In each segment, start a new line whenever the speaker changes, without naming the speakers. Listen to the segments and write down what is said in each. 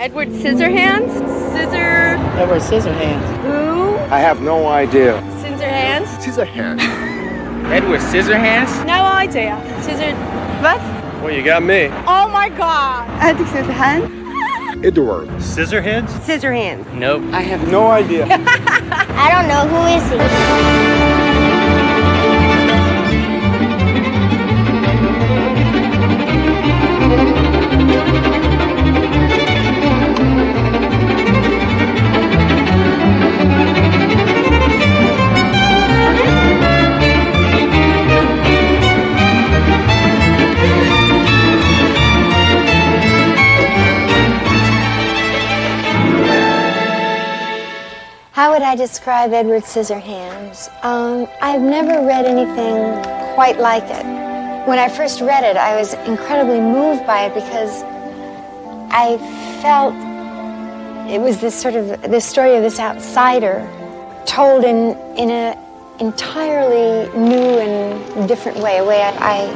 Edward Scissorhands?
Edward Scissorhands.
Who?
I have no idea.
Scissorhands?
Scissorhands.
Edward Scissorhands?
No idea. What?
Well, you got me.
Oh my god. Edward Scissorhands?
Edward.
Scissorhands?
Scissorhands.
Nope.
I have no idea.
I don't know. Who is he? How would I describe Edward Scissorhands? I've never read anything quite like it. When I first read it, I was incredibly moved by it because I felt it was this story of this outsider told in an entirely new and different way, a way I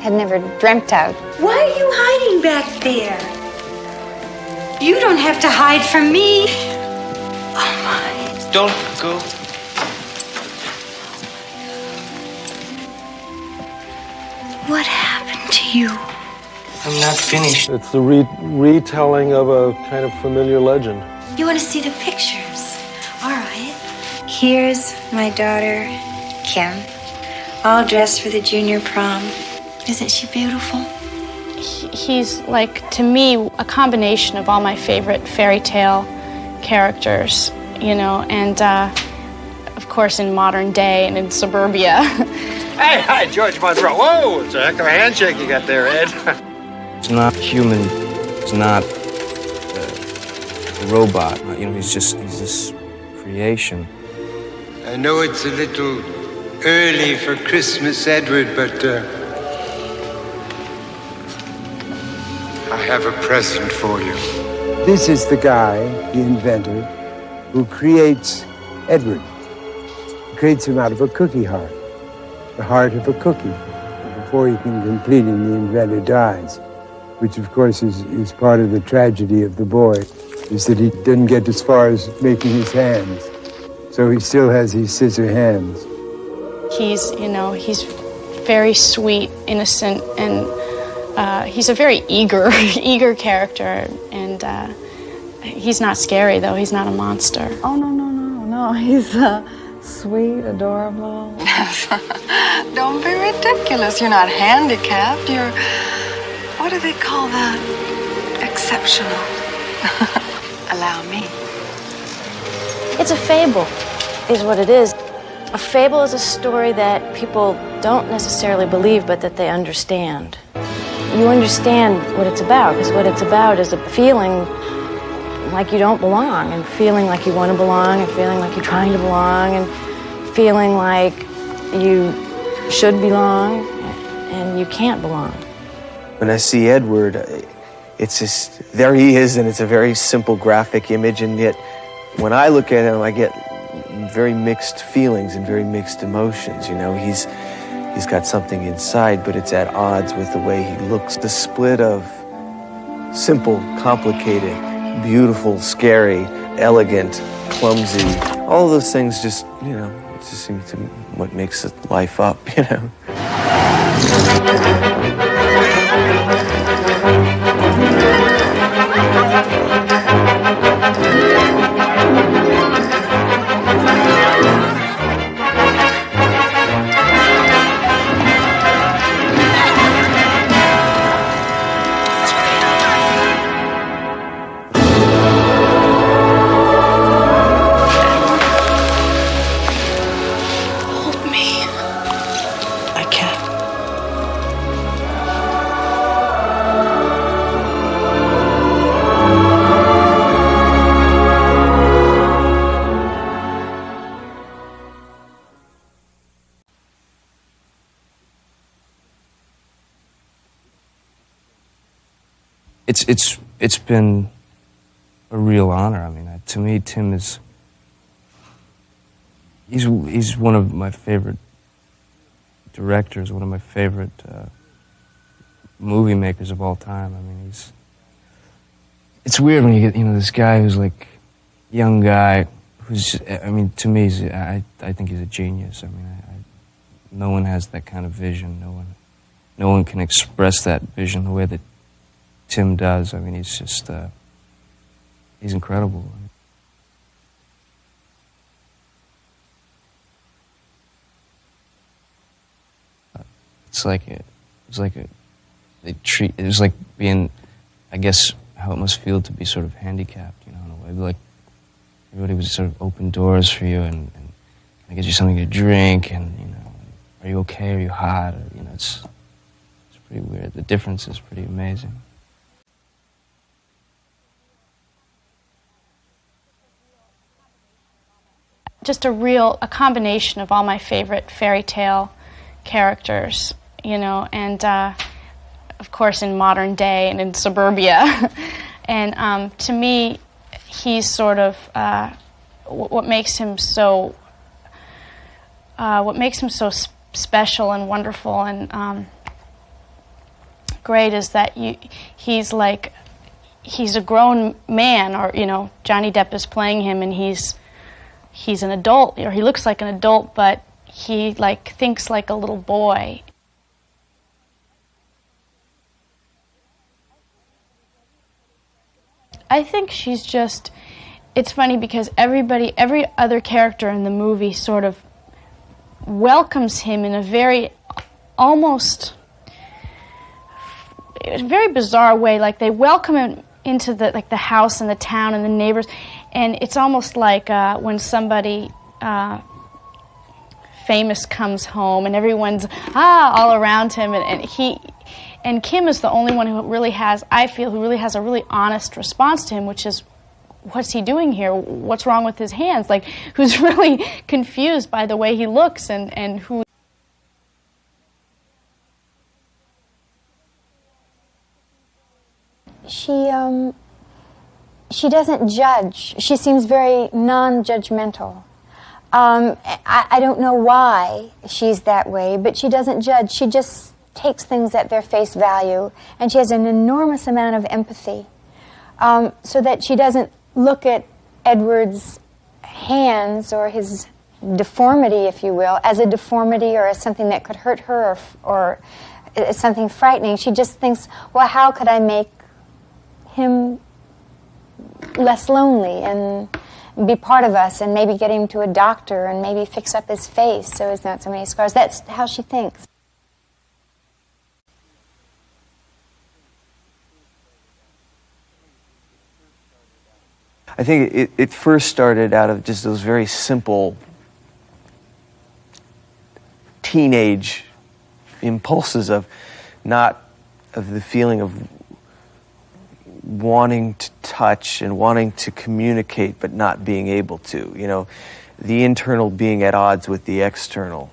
had never dreamt of.
Why are you hiding back there? You don't have to hide from me. Oh, my.
Don't go.
What happened to you?
I'm not finished.
It's the retelling of a kind of familiar legend.
You want to see the pictures? All right. Here's my daughter, Kim, all dressed for the junior prom. Isn't she beautiful?
He's like, to me, a combination of all my favorite fairy tale characters, you know, and of course in modern day and in Suburbia.
Hey, hi, George Monroe. Whoa, it's a heck of a handshake you got there, Ed.
He's not human. He's not a robot. You know, he's this creation.
I know it's a little early for Christmas, Edward, but I have a present for you.
This is the guy, the inventor, who creates Edward. He creates him out of a cookie heart, the heart of a cookie. Before he can complete him, the inventor dies, which of course is part of the tragedy of the boy, is that he didn't get as far as making his hands. So he still has his scissor hands.
He's, you know, he's very sweet, innocent, and he's a very eager character, and he's not scary, though. He's not a monster.
Oh, no. He's sweet, adorable.
Don't be ridiculous. You're not handicapped. You're, what do they call that? Exceptional. Allow me.
It's a fable, is what it is. A fable is a story that people don't necessarily believe, but that they understand. You understand what it's about, because what it's about is a feeling like you don't belong, and feeling like you want to belong, and feeling like you're trying to belong, and feeling like you should belong, and you can't belong.
When I see Edward, it's just, there he is, and it's a very simple graphic image, and yet when I look at him, I get very mixed feelings and very mixed emotions. You know, he's got something inside, but it's at odds with the way he looks. The split of simple, complicated, beautiful, scary, elegant, clumsy, all of those things just, you know, it just seems to what makes life up, you know. It's been a real honor. I mean, to me, Tim is, he's one of my favorite directors, one of my favorite movie makers of all time. I mean,
it's weird when you get, this guy who's like, young guy, who's, I mean, to me, I think he's a genius. I mean, no one has that kind of vision. No one can express that vision the way that Tim does. I mean, he's just, he's incredible. It was like being, I guess, how it must feel to be sort of handicapped, in a way. Like, everybody would sort of open doors for you and get you something to drink, and, are you okay, are you hot, or, it's pretty weird. The difference is pretty amazing.
Just a combination of all my favorite fairy tale characters, and of course in modern day and in Suburbia. And to me, he's sort of what makes him so special and wonderful and great is that he's a grown man, or Johnny Depp is playing him, and he's an adult, or he looks like an adult, but he thinks like a little boy. I think she's just, it's funny because every other character in the movie sort of welcomes him in a very, almost, very bizarre way. Like, they welcome him into the house and the town and the neighbors, and it's almost like when somebody famous comes home and everyone's all around him, and Kim is the only one who really has, I feel, who really has a really honest response to him, which is, what's he doing here? What's wrong with his hands? Like, who's really confused by the way he looks and who.
She doesn't judge. She seems very non-judgmental. I don't know why she's that way, but she doesn't judge. She just takes things at their face value, and she has an enormous amount of empathy, so that she doesn't look at Edward's hands or his deformity, if you will, as a deformity or as something that could hurt her or as something frightening. She just thinks, well, how could I make him less lonely and be part of us, and maybe get him to a doctor and maybe fix up his face so he's not so many scars. That's how she thinks.
I think it first started out of just those very simple teenage impulses of the feeling of wanting to touch and wanting to communicate but not being able to, the internal being at odds with the external.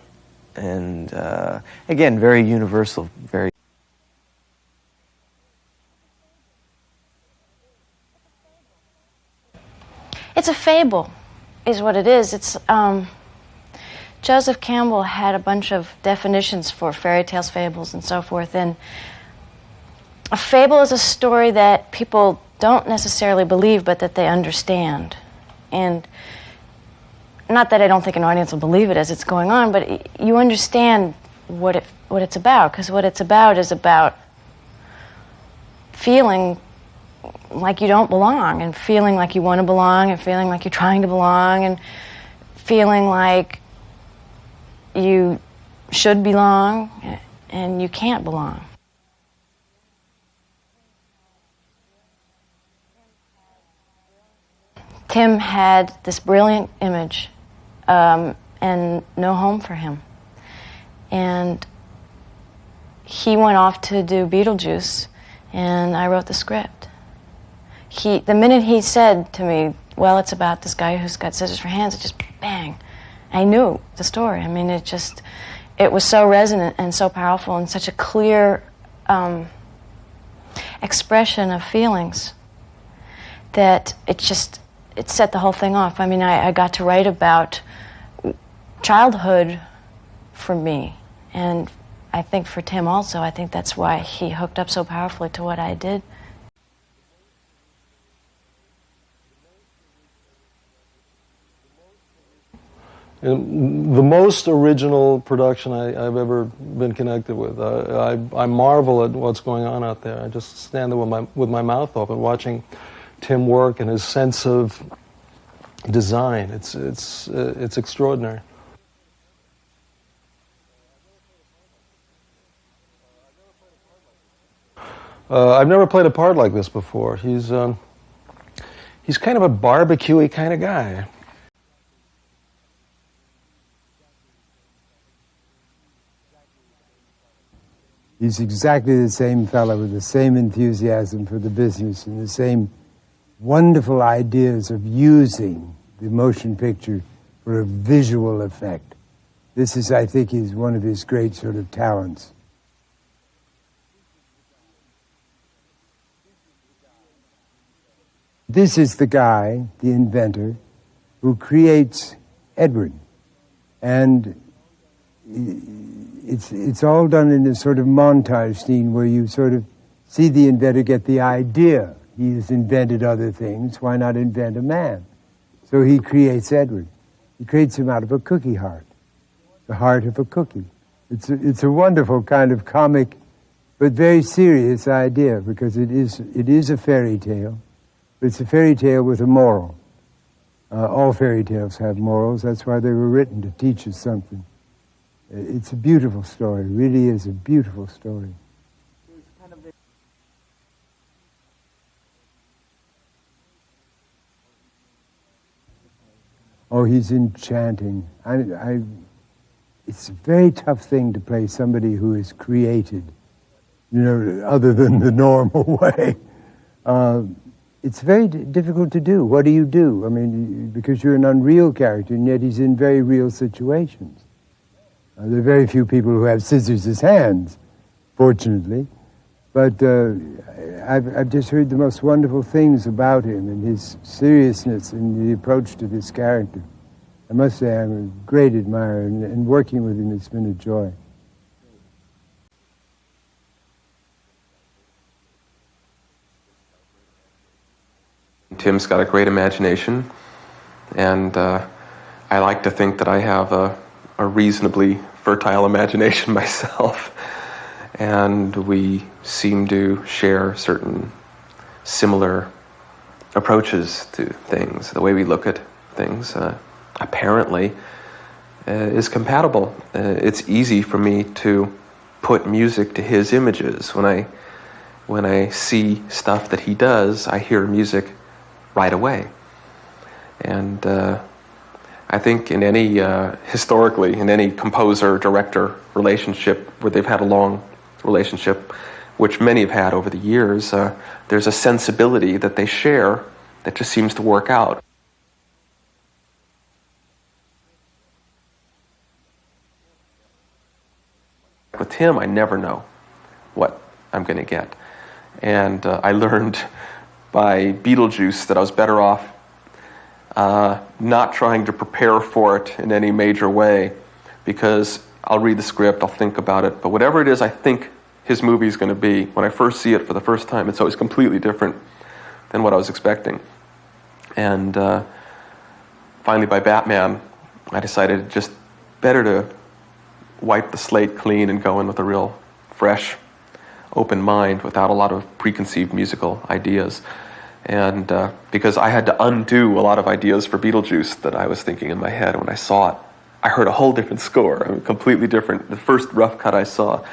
And again, very universal, very.
It's a fable, is what it is. It's Joseph Campbell had a bunch of definitions for fairy tales, fables, and so forth. And a fable is a story that people don't necessarily believe, but that they understand. And not that I don't think an audience will believe it as it's going on, but you understand what it's about, because what it's about is about feeling like you don't belong, and feeling like you want to belong, and feeling like you're trying to belong, and feeling like you should belong, and you can't belong. Tim had this brilliant image, and no home for him. And he went off to do Beetlejuice, and I wrote the script. The minute he said to me, well, it's about this guy who's got scissors for hands, it just, bang, I knew the story. I mean, it was so resonant and so powerful and such a clear expression of feelings that it set the whole thing off. I mean, I got to write about childhood for me, and I think for Tim also. I think that's why he hooked up so powerfully to what I did.
And the most original production I've ever been connected with. I marvel at what's going on out there. I just stand there with my mouth open, watching Tim work and his sense of design. It's extraordinary. I've never played a part like this before. He's kind of a barbecue-y kind of guy.
He's exactly the same fellow with the same enthusiasm for the business and the same wonderful ideas of using the motion picture for a visual effect. This is, I think, is one of his great sort of talents. This is the guy, the inventor, who creates Edward. And it's all done in a sort of montage scene where you sort of see the inventor get the idea. He has invented other things. Why not invent a man? So he creates Edward. He creates him out of a cookie heart, the heart of a cookie. It's a wonderful kind of comic, but very serious idea, because it is a fairy tale. But it's a fairy tale with a moral. All fairy tales have morals. That's why they were written, to teach us something. It's a beautiful story. It really is a beautiful story. Oh, he's enchanting. It's a very tough thing to play somebody who is created, other than the normal way. It's very difficult to do. What do you do? I mean, because you're an unreal character, and yet he's in very real situations. There are very few people who have scissors as hands, fortunately. But I've just heard the most wonderful things about him and his seriousness in the approach to this character. I must say I'm a great admirer, and working with him has been a joy.
Tim's got a great imagination, and I like to think that I have a reasonably fertile imagination myself, and we seem to share certain similar approaches to things. The way we look at things apparently is compatible. It's easy for me to put music to his images. When I see stuff that he does, I hear music right away. And I think in any, historically, in any composer-director relationship where they've had a long relationship, which many have had over the years, there's a sensibility that they share that just seems to work out. With him, I never know what I'm going to get. And I learned by Beetlejuice that I was better off not trying to prepare for it in any major way, because I'll read the script, I'll think about it, but whatever it is I think his movie is going to be, when I first see it for the first time, it's always completely different than what I was expecting. And finally, by Batman, I decided just better to wipe the slate clean and go in with a real fresh, open mind without a lot of preconceived musical ideas. And because I had to undo a lot of ideas for Beetlejuice that I was thinking in my head when I saw it. I heard a whole different score, completely different. The first rough cut I saw,